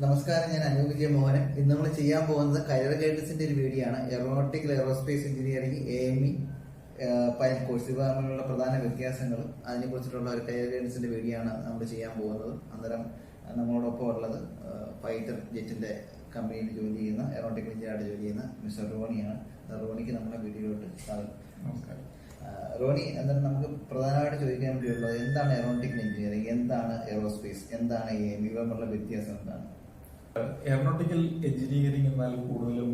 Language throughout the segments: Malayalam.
നമസ്കാരം, ഞാൻ അനൂപ് വിജയ മോഹനൻ. ഇന്ന് നമ്മൾ ചെയ്യാൻ പോകുന്നത് കരിയർ ഗൈഡൻസിന്റെ ഒരു വീഡിയോ ആണ്. Aeronautical aerospace engineering AME pilot course ഇവ തമ്മിലുള്ള പ്രധാന വ്യത്യാസങ്ങളും അതിനെക്കുറിച്ചിട്ടുള്ള ഒരു കരിയർ ഗൈഡൻസിന്റെ വീഡിയോ ആണ് നമ്മൾ ചെയ്യാൻ പോകുന്നത്. അന്നേരം നമ്മളോടൊപ്പം ഉള്ളത് ഫൈറ്റർ ജെറ്റിന്റെ കമ്പനിയിൽ ജോലി ചെയ്യുന്ന എയറോനോട്ടിക്കൽ എഞ്ചിനീയറായിട്ട് ജോലി ചെയ്യുന്ന മിസ്റ്റർ റോണിയാണ്. റോണിക്ക് നമ്മുടെ വീഡിയോയിലോട്ട് സ്വാഗതം. നമസ്കാരം. റോണി, എന്താണ് നമുക്ക് പ്രധാനമായിട്ട് ചോദിക്കാൻ വേണ്ടിയുള്ളത്, എന്താണ് എയറോനോട്ടിക്കൽ എഞ്ചിനീയറിംഗ്, എന്താണ് എയറോസ്പേസ്, എന്താണ് AME, ഇവ തമ്മിലുള്ള വ്യത്യാസം എന്താണ്? എയറോനോട്ടിക്കൽ എഞ്ചിനീയറിംഗ് എന്നാൽ കൂടുതലും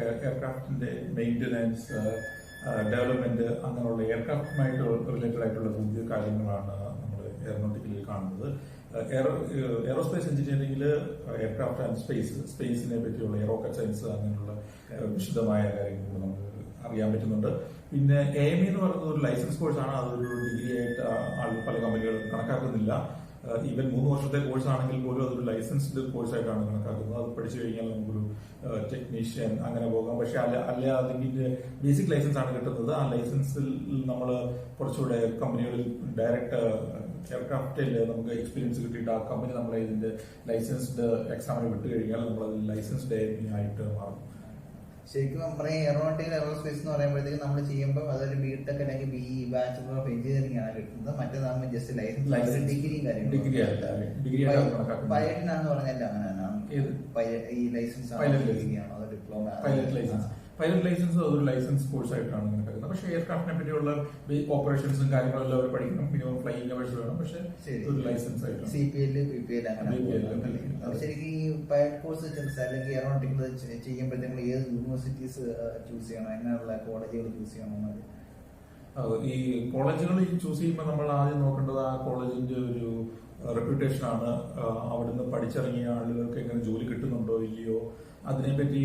എയർക്രാഫ്റ്റിന്റെ മെയിന്റനൻസ്, ഡെവലപ്മെന്റ്, അങ്ങനെയുള്ള എയർക്രാഫ്റ്റുമായിട്ട് റിലേറ്റഡ് ആയിട്ടുള്ള പുതിയ കാര്യങ്ങളാണ് നമ്മൾ എയറോനോട്ടിക്കലിൽ കാണുന്നത്. എയറോസ്പേസ് എഞ്ചിനീയറിംഗിൽ എയർക്രാഫ്റ്റ് ആൻഡ് സ്പേസിനെ പറ്റിയുള്ള എയറോക്കറ്റ് സയൻസ് അങ്ങനെയുള്ള വിശദമായ കാര്യങ്ങൾ നമുക്ക് അറിയാൻ പറ്റുന്നുണ്ട്. പിന്നെ AME എന്ന് പറയുന്നത് ഒരു ലൈസൻസ് കോഴ്സാണ്. അതൊരു ഡിഗ്രി ആയിട്ട് പല കമ്പനികളും കണക്കാക്കുന്നില്ല. ഈവൻ 3 വർഷത്തെ കോഴ്സ് ആണെങ്കിൽ പോലും അതൊരു ലൈസൻസ്ഡ് കോഴ്സായിട്ടാണ് കണക്കാക്കുന്നത്. അത് പഠിച്ചു കഴിഞ്ഞാൽ നമുക്കൊരു ടെക്നീഷ്യൻ അങ്ങനെ പോകാം. പക്ഷെ അതിന്റെ ബേസിക് ലൈസൻസ് ആണ് കിട്ടുന്നത്. ആ ലൈസൻസിൽ നമ്മൾ കുറച്ചുകൂടെ കമ്പനികളിൽ ഡയറക്റ്റ് എയർക്രാഫ്റ്റിൽ നമുക്ക് എക്സ്പീരിയൻസ് കിട്ടിയിട്ട് ആ കമ്പനി നമ്മളെ ഇതിന്റെ ലൈസൻസ്ഡ് എക്സാമിന് വിട്ടു കഴിഞ്ഞാൽ നമ്മൾ അത് ലൈസൻസ്ഡ് AME ആയിട്ട് മാറും. ശരിക്കും പറയാം, എയറോനോട്ടിക്കൽ എയറോസ്പേസ് എന്ന് പറയുമ്പോഴത്തേക്ക് നമ്മൾ ചെയ്യുമ്പോൾ അതൊരു BTech അല്ലെങ്കിൽ BE ബാച്ചുലർ ഓഫ് എഞ്ചിനീയറിംഗ് ആണ് കിട്ടുന്നത്. മറ്റേതാകുമ്പോൾ ജസ്റ്റ് ലൈസൻസ് ഡിഗ്രിയും കാര്യങ്ങളും. പൈലറ്റിനാന്ന് പറഞ്ഞാൽ അങ്ങനെ ഈ ലൈസൻസ് ഡിഗ്രിയാണോ, അതോ ഡിപ്ലോമ? പൈലറ്റ് ലൈസൻസ് അതൊരു ലൈസൻസ് കോഴ്സ് ആയിട്ടാണ് കണക്കാക്കുന്നത്. പക്ഷേ എയർക്രാഫ്റ്റിനെ പറ്റിയുള്ള ഓപ്പറേഷൻസും കാര്യങ്ങളെല്ലാം അവർ പഠിക്കണം. മിനിമം ഫ്ലൈയിങ് അവേഴ്സ് വേണം. പക്ഷേ ഒരു ലൈസൻസ് ആയിട്ട് CPL, PPL അങ്ങനെ. ശരിക്കും ഈ പൈലറ്റ് കോഴ്സ് അല്ലെങ്കിൽ എയറോനോട്ടിക്കൽ ചെയ്യുമ്പോഴത്തേക്കും ഏത് യൂണിവേഴ്സിറ്റീസ് ചൂസ് ചെയ്യണം, എങ്ങനെയുള്ള കോളേജുകൾ ചൂസ് ചെയ്യണം? ഈ കോളേജുകൾ ചൂസ് ചെയ്യുമ്പോൾ നമ്മൾ ആദ്യം നോക്കേണ്ടത് ആ കോളേജിന്റെ ഒരു റെപ്യൂട്ടേഷൻ ആണ്. അവിടുന്ന് പഠിച്ചിറങ്ങിയ ആളുകൾക്ക് എങ്ങനെ ജോലി കിട്ടുന്നുണ്ടോ ഇല്ലയോ അതിനെപ്പറ്റി.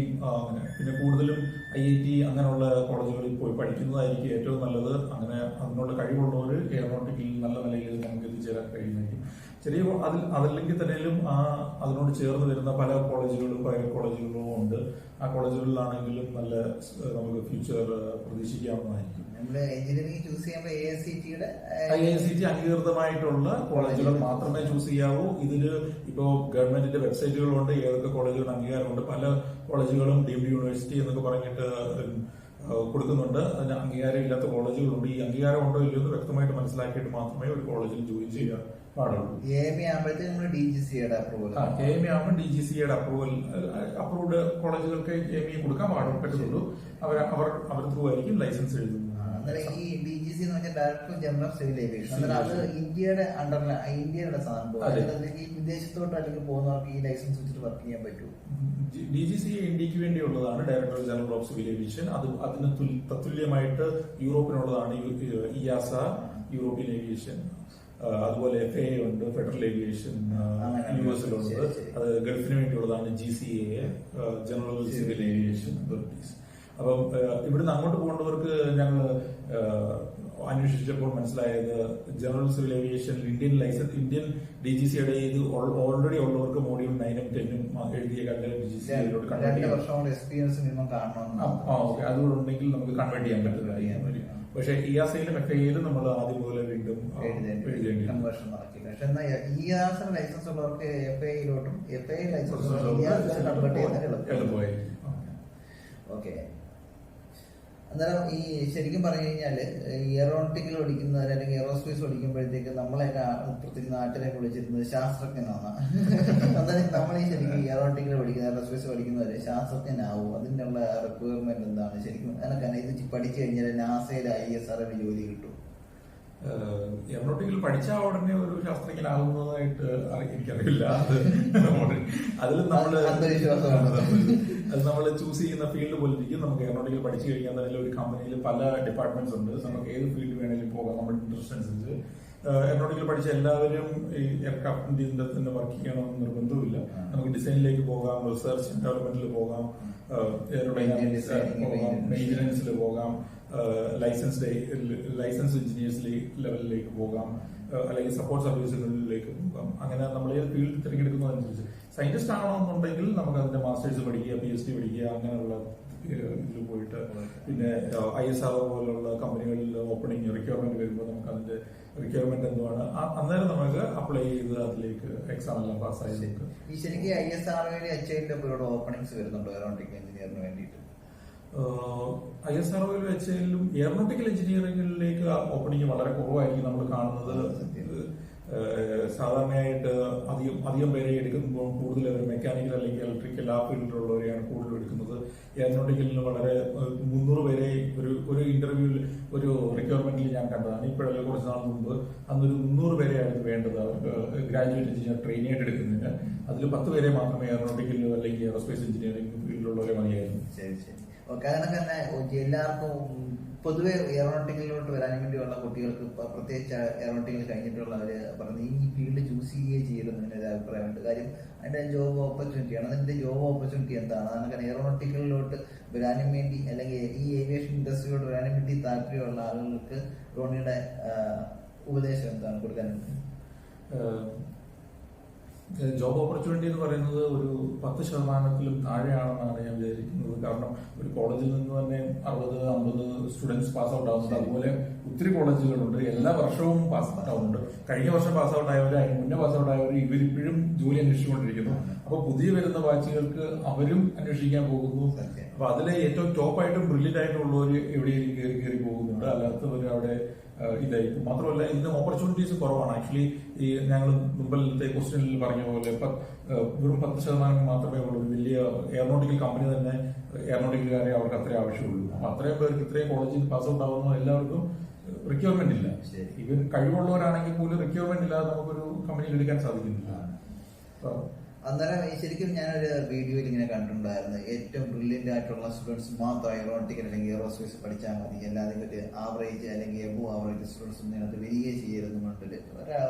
പിന്നെ കൂടുതലും IIT അങ്ങനെയുള്ള കോളേജുകളിൽ പോയി പഠിക്കുന്നതായിരിക്കും ഏറ്റവും നല്ലത്. അങ്ങനെ അതിനുള്ള കഴിവുള്ളവർ എയറോനോട്ടിക്കൽ നല്ല നിലയിൽ നമുക്ക് എത്തിച്ചേരാൻ കഴിയുമായിരിക്കും. ചെറിയ അതല്ലെങ്കിൽ തന്നെയും അതിനോട് ചേർന്ന് വരുന്ന പല കോളേജുകളും പൈലറ്റ് കോളേജുകളും ഉണ്ട്. ആ കോളേജുകളിലാണെങ്കിലും നല്ല നമുക്ക് ഫ്യൂച്ചർ പ്രതീക്ഷിക്കാവുന്നതായിരിക്കും. എഞ്ചിനീയറിംഗ് ചൂസ് ചെയ്യുമ്പോൾ IICT അംഗീകൃതമായിട്ടുള്ള കോളേജുകൾ മാത്രമേ ചൂസ് ചെയ്യാവൂ. ഇതില് ഇപ്പോ ഗവൺമെന്റിന്റെ വെബ്സൈറ്റുകളുണ്ട്, ഏതൊക്കെ കോളേജുകൾ അംഗീകാരമുണ്ട്. പല കോളേജുകളും ഡീംഡ് യൂണിവേഴ്സിറ്റി എന്നൊക്കെ പറഞ്ഞിട്ട് കൊടുക്കുന്നുണ്ട്. അതിന് അംഗീകാരം ഇല്ലാത്ത കോളേജുകളുണ്ട്. ഈ അംഗീകാരം ഉണ്ടോ ഇല്ലയോ എന്ന് വ്യക്തമായിട്ട് മനസ്സിലാക്കിയിട്ട് മാത്രമേ ഒരു കോളേജിൽ ജോയിൻ ചെയ്യാൻ പാടുള്ളൂ. AME ആകുമ്പോഴത്തേക്കും DGCAയുടെ അപ്രൂവൽ. AME ആകുമ്പോൾ DGCAയുടെ അപ്രൂവ്ഡ് കോളേജുകൾക്ക് AME കൊടുക്കാൻ പറ്റുള്ളൂ. അവർ ത്രൂ ആയിരിക്കും ലൈസൻസ് എഴുതുന്നത്. ഈ DGC എന്ന് പറഞ്ഞാൽ director general of civil aviation. അത് ഇന്ത്യയുടെ ഇന്ത്യയുടെ സാധനം. ഈ വിദേശത്തോട്ട് അല്ലെങ്കിൽ പോകുന്നവർക്ക് ഈ ലൈസൻസ് വെച്ചിട്ട് വർക്ക് ചെയ്യാൻ പറ്റുമോ? DGC ഇന്ത്യക്ക് വേണ്ടിയുള്ളതാണ്, director general of civil aviation. അതിന് തത്തുല്യമായിട്ട് യൂറോപ്പിനുള്ളതാണ് IASA, യൂറോപ്യൻ ഏവിയേഷൻ. അതുപോലെ FAA ഉണ്ട്, ഫെഡറൽ ഏവിയേഷൻ US-ലുണ്ട്. അത് ഗൾഫിന് വേണ്ടിയുള്ളതാണ് GCAA, general civil aviation authorities. അപ്പം ഇവിടുന്ന് അങ്ങോട്ട് പോകേണ്ടവർക്ക് ഞങ്ങൾ അന്വേഷിച്ചപ്പോൾ മനസ്സിലായത് ജനറൽ സിവിൽ ഏവിയേഷനിൽ ഇന്ത്യൻ DGCയുടെ ഇത് ഓൾറെഡി ഉള്ളവർക്ക് മോഡ്യൂൾ 9 ഉം 10 ഉം എഴുതിയ അതുകൊണ്ടെങ്കിൽ നമുക്ക് കൺവേർട്ട് ചെയ്യാൻ പറ്റുന്നതായിരിക്കും. പക്ഷെ IASAയിലും FAAയിലും നമ്മൾ ആദ്യം പോലെ വീണ്ടും എഴുതേണ്ടി കൺവേർഷൻ നടക്കില്ല. പക്ഷെ എന്നാൽ IASA ലൈസൻസ് ഉള്ളവർക്ക് FAAയിലോട്ടും FAA ലൈസൻസ് കൺവേർട്ട് ചെയ്യുന്നത് എളുപ്പമായിരിക്കും. ഓക്കെ. അന്നേരം ഈ ശരിക്കും പറഞ്ഞു കഴിഞ്ഞാല് എയറോനോട്ടിക്കൽ പഠിക്കുന്നവർ അല്ലെങ്കിൽ എയറോസ്പേസ് പഠിക്കുമ്പോഴത്തേക്ക് നമ്മളെയൊക്കെ പ്രത്യേകിച്ച് നാട്ടിലേക്ക് വിളിച്ചിരുന്നത് ശാസ്ത്രജ്ഞനാണ്. അന്നേരം നമ്മൾ ഈ ശരിക്കും എയറോനോട്ടിക്കൽ പഠിക്കുന്ന എയറോസ്പേസ് പഠിക്കുന്നവര് ശാസ്ത്രജ്ഞനാവും. അതിനുള്ള റിക്വയർമെന്റ് എന്താണ് ശരിക്കും? അതിനൊക്കെ ഇത് പഠിച്ചു കഴിഞ്ഞാൽ നാസയിലെ ISRO ജോലി കിട്ടും. എയറോനോട്ടിക്കൽ പഠിച്ച ഉടനെ ഒരു ശാസ്ത്രജ്ഞനാകുന്നതായിട്ട് എനിക്കറിയില്ല. അതിൽ നമ്മള് അത് നമ്മൾ ചൂസ് ചെയ്യുന്ന ഫീൽഡ് പോലെ ഇരിക്കും. നമുക്ക് എയറോനോട്ടിക്കൽ പഠിച്ചു കഴിഞ്ഞാൽ തന്നെ ഒരു കമ്പനിയിൽ പല ഡിപ്പാർട്ട്മെന്റ്സ് ഉണ്ട്. നമുക്ക് ഏത് ഫീൽഡ് വേണമെങ്കിലും പോകാം നമ്മുടെ ഇൻട്രസ്റ്റ് അനുസരിച്ച്. എയറോനോട്ടിക്കൽ പഠിച്ച എല്ലാവരും ഈ എയർക്രാഫ്റ്റിന്റെ ഇതിന്റെ തന്നെ വർക്ക് ചെയ്യണമെന്ന് നിർബന്ധമില്ല. നമുക്ക് ഡിസൈനിലേക്ക് പോകാം, റിസർച്ച് ആൻഡ് ഡെവലപ്മെന്റിൽ പോകാം, മെയിന്റനൻസിൽ പോകാം, ലൈസൻസ് എഞ്ചിനീയേഴ്സ് ലെവലിലേക്ക് പോകാം, അല്ലെങ്കിൽ സപ്പോർട്ട് സർവീസുകളിലേക്ക് പോകാം. അങ്ങനെ നമ്മൾ ഏത് ഫീൽഡ് തിരഞ്ഞെടുക്കുന്നതനുസരിച്ച് സയന്റിസ്റ്റ് ആണോന്നുണ്ടെങ്കിൽ നമുക്ക് അതിന്റെ മാസ്റ്റേഴ്സ് പഠിക്കുക, PhD പഠിക്കുക, അങ്ങനെയുള്ള ഇതിൽ പോയിട്ട് പിന്നെ ISRO പോലുള്ള കമ്പനികളിൽ ഓപ്പണിംഗ് റിക്വയർമെന്റ് വരുമ്പോൾ നമുക്ക് അതിന്റെ റിക്വയർമെന്റ് എന്തുവാണ് അന്നേരം നമുക്ക് അപ്ലൈ ചെയ്ത് അതിലേക്ക് എക്സാം എല്ലാം പാസ്സായി നിൽക്കും. ഈ ശരിക്കും ISRO HAL ഓപ്പണിംഗ്സ് വരുന്നുണ്ടോ എയറോനോട്ടിക്കൽ എഞ്ചിനീയറിന് വേണ്ടിയിട്ട്? ISRO HAL എയറോനോട്ടിക്കൽ എഞ്ചിനീയറിംഗിലേക്ക് ഓപ്പണിംഗ് വളരെ കുറവായിരിക്കും നമ്മൾ കാണുന്നത്. സാധാരണയായിട്ട് അധികം പേരെ എടുക്കുമ്പോൾ കൂടുതൽ മെക്കാനിക്കൽ അല്ലെങ്കിൽ ഇലക്ട്രിക്കൽ ആ ഫീൽഡിലുള്ളവരെയാണ് കൂടുതൽ എടുക്കുന്നത്. എയറോനോട്ടിക്കലിന് വളരെ 300 പേരെ ഒരു ഇന്റർവ്യൂവിൽ ഒരു റിക്വയർമെന്റിൽ ഞാൻ കണ്ടതാണ്. ഇപ്പോഴല്ല കുറച്ച് നാൾ മുമ്പ് അന്നൊരു 300 പേരെയായിരുന്നു വേണ്ടത് അവർക്ക് ഗ്രാജുവേറ്റ് എഞ്ചിനീയർ ട്രെയിനി ആയിട്ട് എടുക്കുന്നതിന്. അതിൽ 10 പേരെ മാത്രമേ എയറോനോട്ടിക്കലിലോ അല്ലെങ്കിൽ എയറോസ്പേസ് എഞ്ചിനീയറിംഗ് ഫീൽഡിലുള്ളവരെ മതിയായിരുന്നു. ശരി ശരി. കാരണം തന്നെ എല്ലാവർക്കും പൊതുവെ എയറോനോട്ടിക്കലിലോട്ട് വരാൻ വേണ്ടിയുള്ള കുട്ടികൾക്ക് പ്രത്യേകിച്ച് എയറോനോട്ടിക്കൽ കഴിഞ്ഞിട്ടുള്ളവര് പറഞ്ഞ് ഈ ഫീൽഡ് ചൂസ് ചെയ്യുകയേ ചെയ്യരുതെന്ന് ഒരു അഭിപ്രായമുണ്ട്. കാര്യം അതിന്റെ ജോബ് ഓപ്പർച്യൂണിറ്റിയാണ്. അതിന്റെ ജോബ് ഓപ്പർച്യൂണിറ്റി എന്താണ്? അങ്ങനെ എയറോനോട്ടിക്കലിലോട്ട് വരാനും വേണ്ടി അല്ലെങ്കിൽ ഈ ഏവിയേഷൻ ഇൻഡസ്ട്രിയിലോട്ട് വരാനും വേണ്ടി താല്പര്യമുള്ള ആളുകൾക്ക് റോണിയുടെ ഉപദേശം എന്താണ് കൊടുക്കാനുണ്ട്? ജോബ് ഓപ്പർച്യൂണിറ്റി എന്ന് പറയുന്നത് ഒരു 10% താഴെയാണെന്നാണ് ഞാൻ വിചാരിക്കുന്നത്. കാരണം ഒരു കോളേജിൽ നിന്ന് തന്നെ 60-50 സ്റ്റുഡൻസ് പാസ് ഔട്ട് ആവുന്നുണ്ട്. അതുപോലെ ഒത്തിരി കോളേജുകളുണ്ട്, എല്ലാ വർഷവും പാസ് ഔട്ട് ആവുന്നുണ്ട്. കഴിഞ്ഞ വർഷം പാസ് ഔട്ട് ആയവർ, അതിന് മുന്നേ പാസ് ഔട്ട് ആയവർ ഇവരിപ്പോഴും ജോലി അന്വേഷിച്ചുകൊണ്ടിരിക്കുന്നു. അപ്പൊ പുതിയ വരുന്ന ബാച്ചുകൾക്ക് അവരും അന്വേഷിക്കാൻ പോകുന്നു. അപ്പൊ അതിലെ ഏറ്റവും ടോപ്പായിട്ടും ബ്രില്യന്റ് ആയിട്ടും ഉള്ളവർ എവിടെയെങ്കിലും കയറി പോകുന്നുണ്ട്, അല്ലാത്തവർ അവിടെ ഇതായിരിക്കും. മാത്രമല്ല ഇതിന് ഓപ്പർച്യൂണിറ്റീസ് കുറവാണ്. ആക്ച്വലി ഈ ഞങ്ങൾ മുമ്പിലത്തെ ക്വസ്റ്റ്യനിൽ പറഞ്ഞ പോലെ വെറും 10% മാത്രമേ ഉള്ളൂ. വലിയ എയറോനോട്ടിക്കൽ കമ്പനി തന്നെ എയറോനോട്ടിക്കൽകാരെ അവർക്ക് അത്രയും ആവശ്യമുള്ളൂ. അപ്പൊ അത്രയും പേർക്ക് ഇത്രയും കോളേജിൽ പാസ് ഔട്ട് ആവുന്ന എല്ലാവർക്കും റിക്വയർമെന്റ് ഇല്ല. ഇവൻ കഴിവുള്ളവരാണെങ്കിൽ പോലും റിക്വയർമെന്റ് ഇല്ലാതെ നമുക്കൊരു കമ്പനിയിൽ എടുക്കാൻ സാധിക്കുന്നില്ല. അന്നേരം ശരിക്കും ഞാനൊരു വീഡിയോയിൽ ഇങ്ങനെ കണ്ടിട്ടുണ്ടായിരുന്നു, ഏറ്റവും ബ്രില്യന്റ് ആയിട്ടുള്ള സ്റ്റുഡൻസ് മാത്രം എയറോനോട്ടിക്കൽ അല്ലെങ്കിൽ എയറോസ്പേസ് പഠിച്ചാൽ മതി, അല്ലാതെ ഒരു ആവറേജ് അല്ലെങ്കിൽ എബോ ആവറേജ് സ്റ്റുഡൻസ് ഒന്നും അതിനകത്ത് വരികയെ ചെയ്യരുന്നുകൊണ്ടിൽ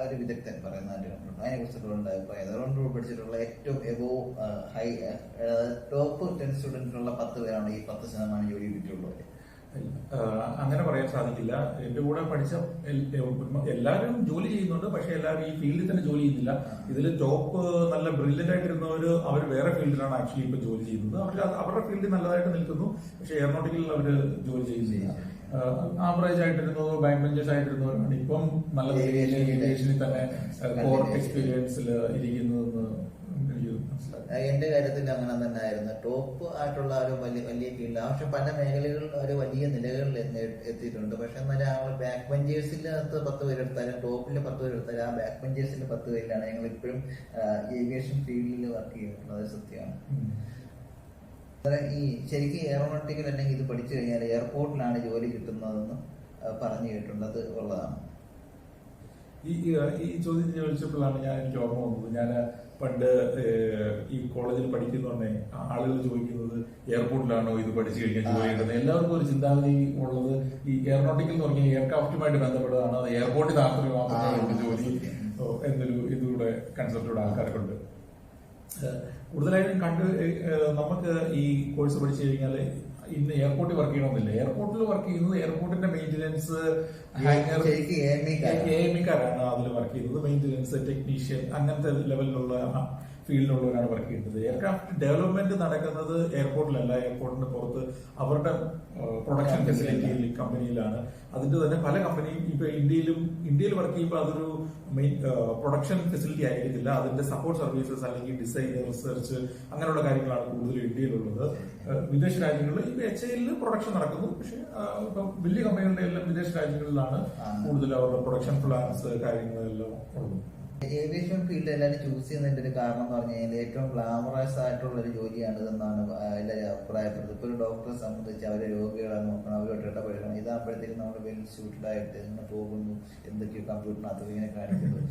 ഒരു വിദഗ്ധൻ പറയുന്നതായിട്ട് കണ്ടിട്ടുണ്ട്. അതിനെ കുറിച്ചിട്ടുള്ള അഭിപ്രായം എയറോനോട്ടിക്കൽ പഠിച്ചിട്ടുള്ള ഏറ്റവും എബോ ഹൈ ടോപ്പ് 10 സ്റ്റുഡൻസിലുള്ള 10 പേരാണ് ഈ 10% ജോലി കിട്ടിയുള്ളവർ. അങ്ങനെ പറയാൻ സാധിക്കില്ല. എന്റെ കൂടെ പഠിച്ച എല്ലാവരും ജോലി ചെയ്യുന്നുണ്ട്, പക്ഷെ എല്ലാവരും ഈ ഫീൽഡിൽ തന്നെ ജോലി ചെയ്യുന്നില്ല. ഇതിൽ ടോപ്പ് നല്ല ബ്രില്യന്റ് ആയിട്ടിരുന്നവര് അവർ വേറെ ഫീൽഡിലാണ് ആക്ച്വലി ഇപ്പൊ ജോലി ചെയ്യുന്നത്. അവരുടെ ഫീൽഡിൽ നല്ലതായിട്ട് നിൽക്കുന്നു, പക്ഷെ എയറോനോട്ടിക്കലിൽ അവര് ജോലി ചെയ്യുന്നില്ല. ആവറേജ് ആയിട്ടിരുന്നതോ ബാക്ക് ബെഞ്ചേഴ്സ് ആയിട്ടിരുന്നവരാണ് ഇപ്പം നല്ല ഏവിയേഷനിൽ തന്നെ കോർ എക്സ്പീരിയൻസിൽ ഇരിക്കുന്നതെന്ന് എന്റെ കാര്യത്തിൽ അങ്ങനെ തന്നെ ആയിരുന്നു. ടോപ്പ് ആയിട്ടുള്ള ഒരു വലിയ ഫീൽഡ്, പക്ഷെ പല മേഖലകളിൽ ഒരു വലിയ നിലകളിൽ എത്തിയിട്ടുണ്ട്. പക്ഷെ എന്നാലും ആ ബാക്ക് ബെഞ്ചേഴ്സിനകത്ത് 10 പേരെടുത്താലും ടോപ്പിൽ 10 പേരെടുത്താലും ആ ബാക്ക് ബെഞ്ചേഴ്സിൽ 10 പേരിലാണ് ഞങ്ങൾ ഇപ്പോഴും ഏവിയേഷൻ ഫീൽഡിൽ വർക്ക് ചെയ്തിട്ടുള്ളത്. അത് സത്യമാണ്. ഈ ശരിക്കും എയറോനോട്ടിക്കൽ അല്ലെങ്കിൽ ഇത് പഠിച്ചു കഴിഞ്ഞാൽ എയർപോർട്ടിലാണ് ജോലി കിട്ടുന്നതെന്ന് പറഞ്ഞു കേട്ടിട്ടുണ്ട്. അത് ഉള്ളതാണ്. ഈ ചോദ്യം ചോദിച്ചപ്പോഴാണ് എനിക്ക് ഓർമ്മ വന്നത്. ഞാൻ പണ്ട് ഈ കോളേജിൽ പഠിക്കുന്നതന്നെ ആളുകൾ ചോദിക്കുന്നത് എയർപോർട്ടിലാണോ ഇത് പഠിച്ചു കഴിഞ്ഞാൽ ജോലി കിട്ടുന്നത്. എല്ലാവർക്കും ഒരു ചിന്താഗതി ഉള്ളത് ഈ എയറോനോട്ടിക്കൽ എന്ന് പറഞ്ഞാൽ എയർക്രാഫ്റ്റുമായിട്ട് ബന്ധപ്പെട്ടതാണ്, അത് എയർപോർട്ടിൽ മാത്രമേ ജോലി എന്നൊരു ഇതുകൂടെ കൺസെപ്റ്റോടെ ആൾക്കാർക്കുണ്ട്. കൂടുതലായിട്ടും നമുക്ക് ഈ കോഴ്സ് പഠിച്ചു കഴിഞ്ഞാൽ ഇന്ന് എയർപോർട്ടിൽ വർക്ക് ചെയ്യണമെന്നില്ല. എയർപോർട്ടിൽ വർക്ക് ചെയ്യുന്നത് എയർപോർട്ടിന്റെ മെയിന്റനൻസ് AME-കാരാണ് അതിൽ വർക്ക് ചെയ്യുന്നത്. മെയിന്റനൻസ് ടെക്നീഷ്യൻ അങ്ങനത്തെ ലെവലിലുള്ള ഫീൽഡിലുള്ളവരാണ് വർക്ക് ചെയ്യുന്നത്. എയർക്രാഫ്റ്റ് ഡെവലപ്മെന്റ് നടക്കുന്നത് എയർപോർട്ടിലല്ല, എയർപോർട്ടിന് പുറത്ത് അവരുടെ പ്രൊഡക്ഷൻ ഫെസിലിറ്റി കമ്പനിയിലാണ്. അതിന്റെ തന്നെ പല കമ്പനിയും ഇപ്പൊ ഇന്ത്യയിൽ വർക്ക് ചെയ്യുമ്പോൾ അതൊരു മെയിൻ പ്രൊഡക്ഷൻ ഫെസിലിറ്റി ആയിരിക്കത്തില്ല. അതിന്റെ സപ്പോർട്ട് സർവീസസ് അല്ലെങ്കിൽ ഡിസൈൻ റിസർച്ച് അങ്ങനെയുള്ള കാര്യങ്ങളാണ് കൂടുതൽ ഇന്ത്യയിലുള്ളത്. വിദേശ രാജ്യങ്ങളിൽ ഇപ്പൊ HAL പ്രൊഡക്ഷൻ നടക്കുന്നു, പക്ഷെ വലിയ കമ്പനികളുടെ എല്ലാം വിദേശ രാജ്യങ്ങളിലാണ് കൂടുതൽ അവരുടെ പ്രൊഡക്ഷൻ പ്ലാൻസ് കാര്യങ്ങളെല്ലാം ഉള്ളത്. ഏവിയേഷൻ ഫീൽഡ് എല്ലാവരും ചൂസ് ചെയ്യുന്നതിന്റെ ഒരു കാരണം എന്ന് പറഞ്ഞു കഴിഞ്ഞാൽ ഏറ്റവും ഗ്ലാമറസ് ആയിട്ടുള്ള ഒരു ജോലിയാണ് ഇതെന്നാണ് എല്ലാവരും അഭിപ്രായപ്പെടുന്നത്. ഇപ്പൊ ഒരു ഡോക്ടറെ സംബന്ധിച്ച് അവരെ രോഗികളെ നോക്കണം, അവരോട്ട് ഇടപഴകണം. ഇതാകുമ്പോഴത്തേക്കും നമ്മൾ വെൽ സ്യൂട്ടഡ് ആയിട്ട് ഇങ്ങനെ പോകുന്നു, എന്തൊക്കെയോ കമ്പ്യൂട്ടറിനകത്ത് ഇങ്ങനെ കാണിക്കുന്നു,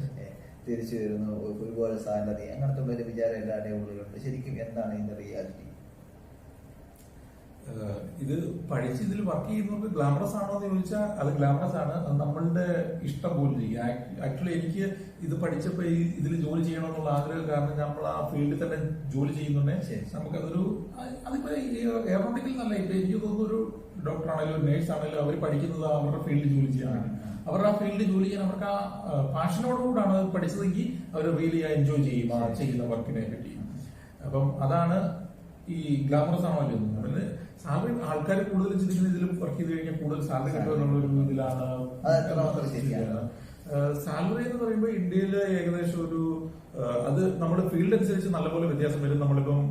തിരിച്ചു വരുന്നു, ഒരുപാട് സാലറി, അങ്ങനത്തെ ഉള്ള ഒരു വിചാരം എല്ലാവരുടെയും ഉള്ളിലുണ്ട്. ശരിക്കും എന്താണ് ഇതിന്റെ റിയാലിറ്റി? ഇത് പഠിച്ച് ഇതിൽ വർക്ക് ചെയ്യുന്നവർക്ക് ഗ്ലാമറസ് ആണോ എന്ന് ചോദിച്ചാൽ അത് ഗ്ലാമറസ് ആണ്. അത് നമ്മളുടെ ഇഷ്ടം പോലെ ചെയ്യും. ആക്ച്വലി എനിക്ക് ഇത് പഠിച്ചപ്പോൾ ഇതിൽ ജോലി ചെയ്യണമെന്നുള്ള ആഗ്രഹം കാരണം നമ്മൾ ആ ഫീൽഡിൽ തന്നെ ജോലി ചെയ്യുന്നുണ്ടെങ്കിൽ നമുക്കതൊരു അതിപ്പോ എയറോനോട്ടിക്കൽ നല്ല ഇപ്പൊ എനിക്ക് തോന്നുന്നു ഒരു ഡോക്ടർ ആണെങ്കിലും നേഴ്സ് ആണെങ്കിലും അവർ പഠിക്കുന്നത് അവരുടെ ഫീൽഡിൽ ജോലി ചെയ്യാൻ, അവരുടെ ആ ഫീൽഡിൽ ജോലി ചെയ്യാൻ അവർക്ക് ആ പാഷനോടുകൂടാണ് പഠിച്ചതെങ്കിൽ അവർ റിയലി എൻജോയ് ചെയ്യും ആ ചെയ്യുന്ന വർക്കിനെ പറ്റി. അപ്പം അതാണ് ഈ ഗ്ലാമറസ് ആണോ അല്ലെന്ന്. പിന്നെ സാലറി ആൾക്കാർ കൂടുതൽ ചിന്തിക്കുന്ന ഇതിലും വർക്ക് ചെയ്ത് കഴിഞ്ഞാൽ കൂടുതൽ സാലറി കിട്ടുക എന്നുള്ള ഒരു ഇതിലാണ്. സാലറി എന്ന് പറയുമ്പോൾ ഇന്ത്യയില് ഏകദേശം ഒരു അത് നമ്മുടെ ഫീൽഡ് അനുസരിച്ച് നല്ലപോലെ വ്യത്യാസം വരും. നമ്മളിപ്പം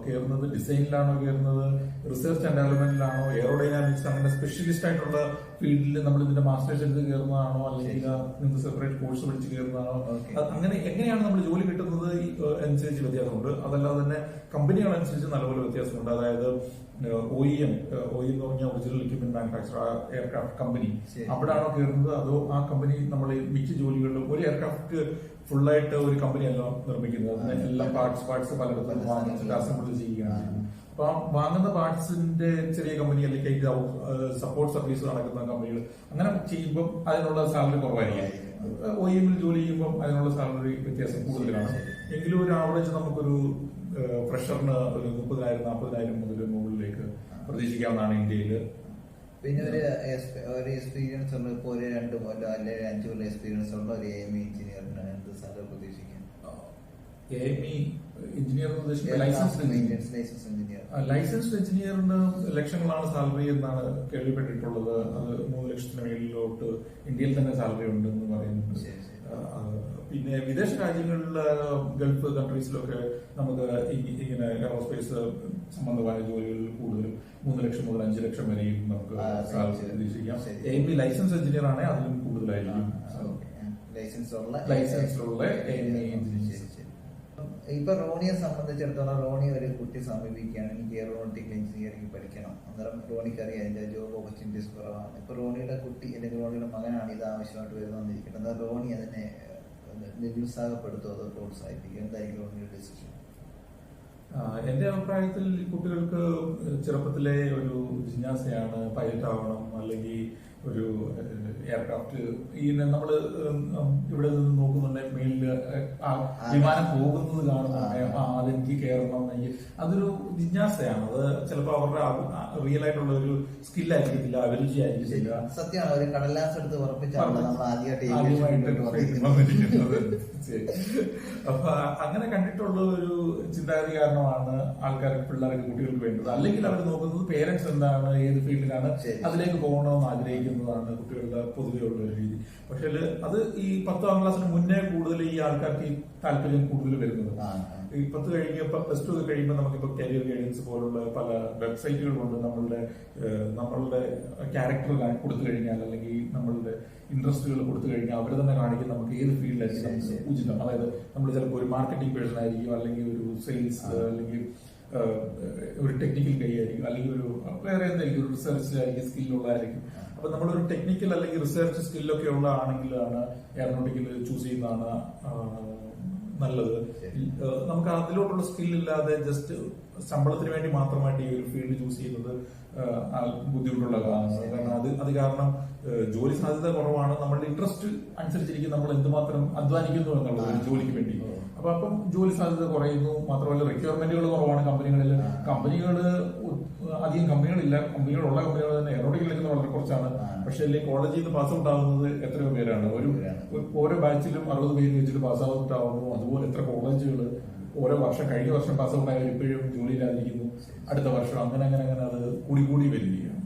കയറുന്നത് ഡിസൈനിലാണോ കയറുന്നത്, റിസർച്ച് ആൻഡ് ഡെവലപ്മെന്റിലാണോ, എയറോഡൈനാമിക്സ് അങ്ങനെ സ്പെഷ്യലിസ്റ്റ് ആയിട്ടുള്ള ഫീൽഡിൽ നമ്മൾ ഇതിന്റെ മാസ്റ്റേഴ്സ് എടുത്ത് കയറുന്നതാണോ, അല്ലെങ്കിൽ നിങ്ങൾക്ക് സെപ്പറേറ്റ് കോഴ്സ് പഠിച്ച് കയറുന്നതാണോ, അങ്ങനെ എങ്ങനെയാണ് നമ്മൾ ജോലി കിട്ടുന്നത് അനുസരിച്ച് വ്യത്യാസമുണ്ട്. അതല്ലാതെ തന്നെ കമ്പനികളനുസരിച്ച് നല്ലപോലെ വ്യത്യാസമുണ്ട്. അതായത് OEM എന്ന് പറഞ്ഞാൽ original equipment manufacture aircraft company, അവിടെയാണോ കയറുന്നത്, അതോ ആ കമ്പനി നമ്മൾ മിക്ക ജോലികളിലും ഒരു എയർക്രാഫ്റ്റ് ഫുള്ളായിട്ട് ഒരു കമ്പനിയല്ല നിർമ്മിക്കുന്നത്. അതിന് എല്ലാ പാർട്സ് പലയിടത്തും വാങ്ങിച്ചിട്ട് അസംബിൾ ചെയ്യുകയാണ്. അപ്പൊ ആ വാങ്ങുന്ന പാർട്സിന്റെ ചെറിയ കമ്പനി അല്ലെങ്കിൽ സപ്പോർട്ട് സർവീസ് നടക്കുന്ന കമ്പനികൾ അങ്ങനെ ചെയ്യുമ്പോൾ അതിനുള്ള സാലറി കുറവായിരിക്കും. OEM ജോലി ചെയ്യുമ്പോൾ അതിനുള്ള സാലറി വ്യത്യാസം കൂടുതലാണ്. എങ്കിലും ഒരു ആവറേജ് നമുക്കൊരു ഫ്രഷറിന് ഒരു 30,000-40,000 മുതൽ മുകളിലേക്ക് പ്രതീക്ഷിക്കാവുന്നതാണ് ഇന്ത്യയിൽ. പിന്നെ ഒരു എക്സ്പീരിയൻസ് ഉള്ള ഇപ്പോൾ ഒരു 2 കൊല്ലം അല്ലെങ്കിൽ 5 കൊല്ലം എക്സ്പീരിയൻസ് ഉള്ള ഒരു AME എഞ്ചിനീയറിന് എന്ത് സാലറി പ്രതീക്ഷിക്കാം? AME എഞ്ചിനീയർ ലൈസൻസ്ഡ് എഞ്ചിനീയറിന് ലക്ഷങ്ങളാണ് സാലറി എന്നാണ് കേൾവിപ്പെട്ടിട്ടുള്ളത്. അത് 3 ലക്ഷത്തിന് മേളിലോട്ട് ഇന്ത്യയിൽ തന്നെ സാലറി ഉണ്ടെന്ന് പറയുന്നുണ്ട്. പിന്നെ വിദേശ രാജ്യങ്ങളിലെ ഗൾഫ് കൺട്രീസിലൊക്കെ നമുക്ക് ഇങ്ങനെ എയറോസ്പേസ് സംബന്ധമായ ജോലികളിൽ കൂടുതലും 3 ലക്ഷം മുതൽ 5 ലക്ഷം വരെയും നമുക്ക് സാലറി പ്രതീക്ഷിക്കാം. AME ലൈസൻസ് എഞ്ചിനീയർ ആണെങ്കിൽ അതിലും കൂടുതലായിരിക്കും. ലൈസൻസ് ഉള്ള AME എഞ്ചിനീയർ. ഇപ്പൊ റോണിയെ സംബന്ധിച്ചിടത്തോളം റോണി ഒരു കുട്ടി സമീപിക്കുകയാണ്, എനിക്ക് എയറോനോട്ടിക്കൽ എഞ്ചിനീയറിംഗ് പഠിക്കണം. അന്നേരം റോണിക്ക് അറിയാം അതിന്റെ ജോബ് ഓപ്പർച്യൂണിറ്റീസ് കുറവാണ്. ഇപ്പൊ റോണിയുടെ കുട്ടി അല്ലെങ്കിൽ റോണിയുടെ മകനാണ് ഇത് ആവശ്യമായിട്ട് വരുന്നതെന്നിരിക്കുന്നത്. എന്നാൽ റോണി അതിനെ നിരുത്സാഹപ്പെടുത്തോ അതോ പ്രോത്സാഹിപ്പിക്കും? എന്തായിരിക്കും റോണിയുടെ ഡിസിഷൻ? എന്റെ അഭിപ്രായത്തിൽ കുട്ടികൾക്ക് ചെറുപ്പത്തിലെ ഒരു ജിജ്ഞാസയാണ് പൈലറ്റ് ആവണം, അല്ലെങ്കിൽ ഒരു എയർക്രാഫ്റ്റ് ഈ നമ്മള് ഇവിടെ നിന്ന് നോക്കുന്നുണ്ടെങ്കിൽ മേലില് വിമാനം പോകുന്നത് കാണുന്നുണ്ടെങ്കിൽ അതെനിക്ക് കയറണം, അതൊരു ജിജ്ഞാസയാണ്. അത് ചിലപ്പോൾ അവരുടെ റിയൽ ആയിട്ടുള്ള ഒരു സ്കില്ലായിരിക്കത്തില്ല, അഭിരുചി ആയിരിക്കത്തില്ല. സത്യമാണ്, ഒരു കടലാസ് എടുത്ത് ഉറപ്പിച്ചാണ് നമ്മൾ അപ്പൊ അങ്ങനെ കണ്ടിട്ടുള്ള ഒരു ചിന്താഗതി കാരണമാണ് പിള്ളേർക്ക് കുട്ടികൾക്ക് വേണ്ടത്. അല്ലെങ്കിൽ അവർ നോക്കുന്നത് പേരൻസ് എന്താണ്, ഏത് ഫീൽഡിലാണ് അതിലേക്ക് പോകണമെന്ന് ആഗ്രഹിക്കുന്നതാണ് കുട്ടികളുടെ പൊതുവെയുള്ള ഒരു രീതി. പക്ഷെ അത് ഈ 10ാം ക്ലാസ്സിന് മുന്നേ കൂടുതൽ ഈ ആൾക്കാർക്ക് ഈ താല്പര്യം കൂടുതൽ വരുന്നത്. ഈ 10 കഴിഞ്ഞപ്പോൾ +2 കഴിയുമ്പോൾ നമുക്കിപ്പോ കരിയർ ഗൈഡൻസ് പോലുള്ള പല വെബ്സൈറ്റുകളുണ്ട്. നമ്മളുടെ ക്യാരക്ടർ കൊടുത്തു കഴിഞ്ഞാൽ അല്ലെങ്കിൽ നമ്മളുടെ ഇൻട്രസ്റ്റുകൾ കൊടുത്തു കഴിഞ്ഞാൽ അവർ തന്നെ കാണിക്കും നമുക്ക് ഏത് ഫീൽഡിലായിരിക്കും നമുക്ക് ഉചിതം. അതായത് നമ്മൾ ചിലപ്പോൾ ഒരു മാർക്കറ്റിംഗ് പേഴ്സൺ ആയിരിക്കും, അല്ലെങ്കിൽ ഒരു സെയിൽസ്, അല്ലെങ്കിൽ ഒരു ടെക്നിക്കൽ കൈ ആയിരിക്കും, അല്ലെങ്കിൽ ഒരു വേറെ എന്തെങ്കിലും ഒരു റിസർച്ച് ആയിരിക്കും, സ്കില്ലുള്ളതായിരിക്കും. അപ്പൊ നമ്മളൊരു ടെക്നിക്കൽ അല്ലെങ്കിൽ റിസർച്ച് സ്കില്ലൊക്കെ ഉള്ള ആണെങ്കിലാണ് എയറോനോട്ടിക്കൽ ചൂസ് ചെയ്യുന്നതാണ് നല്ലത്. നമുക്ക് അതിലോട്ടുള്ള സ്കില്ലില്ലാതെ ജസ്റ്റ് ശമ്പളത്തിന് വേണ്ടി മാത്രമായിട്ട് ഈ ഒരു ഫീൽഡ് ചൂസ് ചെയ്യുന്നത് ബുദ്ധിമുട്ടുള്ള കാര്യമാണ്. കാരണം അത് കാരണം ജോലി സാധ്യത കുറവാണ്. നമ്മളുടെ ഇൻട്രസ്റ്റ് അനുസരിച്ചിരിക്കും നമ്മൾ എന്തുമാത്രം അധ്വാനിക്കുന്നു എന്നുള്ളത് ജോലിക്ക് വേണ്ടി. അപ്പം ജോലി സാധ്യത കുറയുന്നു. മാത്രമല്ല റിക്വയർമെന്റുകൾ കുറവാണ് കമ്പനികളിൽ. അധികം കമ്പനികളില്ല. കമ്പനികളുള്ള കമ്പനികൾ തന്നെ എയറോനോട്ടിക്കൽ വളരെ കുറച്ചാണ്. പക്ഷെ അല്ലെങ്കിൽ കോളേജിൽ നിന്ന് പാസ് ഔട്ട് ആവുന്നത് എത്രയോ പേരാണ്. ഓരോ ബാച്ചിലും 60 പേര് വെച്ചിട്ട് പാസ് ഔട്ട് ആവുന്നു. അതുപോലെ എത്ര കോളേജുകൾ ഓരോ വർഷം കഴിഞ്ഞ വർഷം പാസ് ഔട്ട് ആയവർ ഇപ്പോഴും ജോലിയില്ലാതിരിക്കുന്നു. അടുത്ത വർഷം അങ്ങനെ അത് കൂടി വരികയാണ്.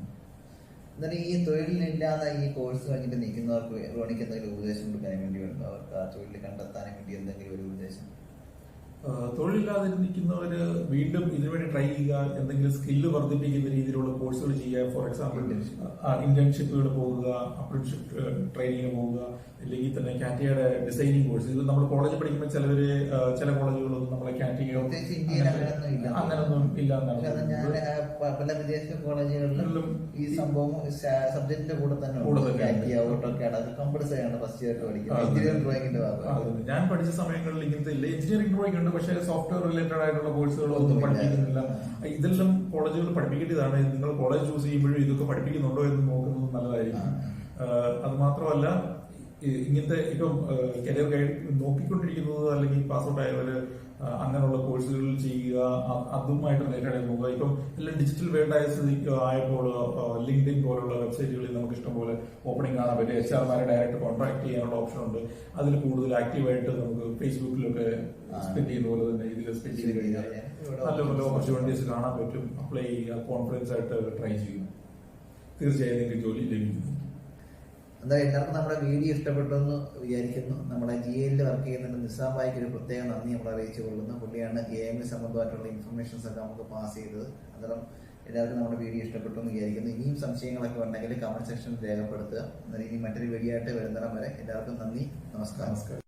എന്നാലും ഈ തൊഴിലില്ലാതെ ഈ കോഴ്സ് കഴിഞ്ഞിട്ട് നിൽക്കുന്നവർക്ക് റോണിക്ക് എന്തെങ്കിലും ഉപദേശം കൊടുക്കാൻ വേണ്ടി ഉണ്ടോ? അവർക്ക് ആ തൊഴിൽ കണ്ടെത്താൻ വേണ്ടി എന്തെങ്കിലും ഒരു ഉപദേശം? തൊഴിലില്ലാതെ നിൽക്കുന്നവര് വീണ്ടും ഇതിനുവേണ്ടി ട്രൈ ചെയ്യുക, എന്തെങ്കിലും സ്കില്ല് വർദ്ധിപ്പിക്കുന്ന രീതിയിലുള്ള കോഴ്സുകൾ ചെയ്യുക. ഫോർ എക്സാമ്പിൾ ഇന്റേൺഷിപ്പുകൾ പോകുക, അപ്രന്റീസ്ഷിപ്പ് ട്രെയിനിങ് പോവുക, അല്ലെങ്കിൽ തന്നെ കാറ്റയുടെ ഡിസൈനിങ് കോഴ്സ്. ഇത് നമ്മൾ കോളേജിൽ പഠിക്കുമ്പോൾ ചില കോളേജുകളൊന്നും നമ്മളെ കാറ്റയോ അങ്ങനൊന്നും ഇല്ല എന്നാണ്. പല വിദേശ കോളേജുകളിലും ഈ സംഭവം സബ്ജക്റ്റിന്റെ കൂടെ തന്നെ കമ്പൾസറി ആണ് ഫസ്റ്റ് ഇയർ പഠിക്കുന്നത്. എഞ്ചിനീയറിംഗ് ഡ്രോയിങ്ങിന്റെ ഭാഗം ഞാൻ പഠിച്ച സമയങ്ങളിൽ ഇങ്ങനത്തെ ഇല്ല. എഞ്ചിനീയറിംഗ് ഡ്രോയിങ് ഉണ്ട്, പക്ഷേ സോഫ്റ്റ്വെയർ റിലേറ്റഡ് ആയിട്ടുള്ള കോഴ്സുകളൊന്നും പഠിപ്പിക്കുന്നില്ല. ഇതെല്ലാം കോളേജുകൾ പഠിപ്പിക്കേണ്ടതാണ്. നിങ്ങൾ കോളേജ് ചൂസ് ചെയ്യുമ്പോഴും ഇതൊക്കെ പഠിപ്പിക്കുന്നുണ്ടോ എന്ന് നോക്കുന്നത് നല്ലതായിരിക്കും. അത് മാത്രമല്ല ഇങ്ങനത്തെ ഇപ്പം കരിയർ ഗൈഡ് നോക്കിക്കൊണ്ടിരിക്കുന്നത് അല്ലെങ്കിൽ പാസ് ഔട്ട് ആയവര് അങ്ങനെയുള്ള കോഴ്സുകൾ ചെയ്യുക, അതുമായിട്ട് റിലേറ്റഡ് ആയി പോകുക. ഇപ്പം എല്ലാം ഡിജിറ്റൽ വേൾഡ് ആയപ്പോൾ ലിങ്ക്ഡിൻ പോലുള്ള വെബ്സൈറ്റുകളിൽ നമുക്ക് ഇഷ്ടംപോലെ ഓപ്പണിംഗ് കാണാൻ പറ്റും. HR-മാരെ ഡയറക്റ്റ് കോൺടാക്ട് ചെയ്യാനുള്ള ഓപ്ഷൻ ഉണ്ട്. അതിൽ കൂടുതൽ ആക്റ്റീവായിട്ട് നമുക്ക് ഫേസ്ബുക്കിലൊക്കെ സ്പെൻഡ് ചെയ്യുന്ന പോലെ തന്നെ ഇതിൽ സ്പെൻഡ് ചെയ്ത് കഴിഞ്ഞാൽ നല്ല നല്ല ഓപ്പർച്യൂണിറ്റീസ് കാണാൻ പറ്റും. അപ്ലൈ ചെയ്യുക, കോൺഫിഡൻസ് ആയിട്ട് ട്രൈ ചെയ്യും, തീർച്ചയായും നിങ്ങൾക്ക് ജോലി ലഭിക്കും. എന്തായാലും എല്ലാവർക്കും നമ്മുടെ വീഡിയോ ഇഷ്ടപ്പെട്ടു എന്ന് വിചാരിക്കുന്നു. നമ്മുടെ GAL വർക്ക് ചെയ്യുന്നുണ്ട് നിസാം ഭായിക്ക് ഒരു പ്രത്യേക നന്ദി നമ്മൾ അറിയിച്ചു കൊള്ളുന്നു. പുള്ളിയാണ് AME സംബന്ധമായിട്ടുള്ള ഇൻഫർമേഷൻസ് ഒക്കെ നമുക്ക് പാസ് ചെയ്തത്. അന്നേരം എല്ലാവർക്കും നമ്മുടെ വീഡിയോ ഇഷ്ടപ്പെട്ടു എന്ന് വിചാരിക്കുന്നു. ഇനിയും സംശയങ്ങളൊക്കെ ഉണ്ടെങ്കിൽ കമന്റ് സെക്ഷനിൽ രേഖപ്പെടുത്തുക. ഇനി മറ്റൊരു വീഡിയോ ആയിട്ട് വരുന്നിടം വരെ എല്ലാവർക്കും നന്ദി, നമസ്കാരം.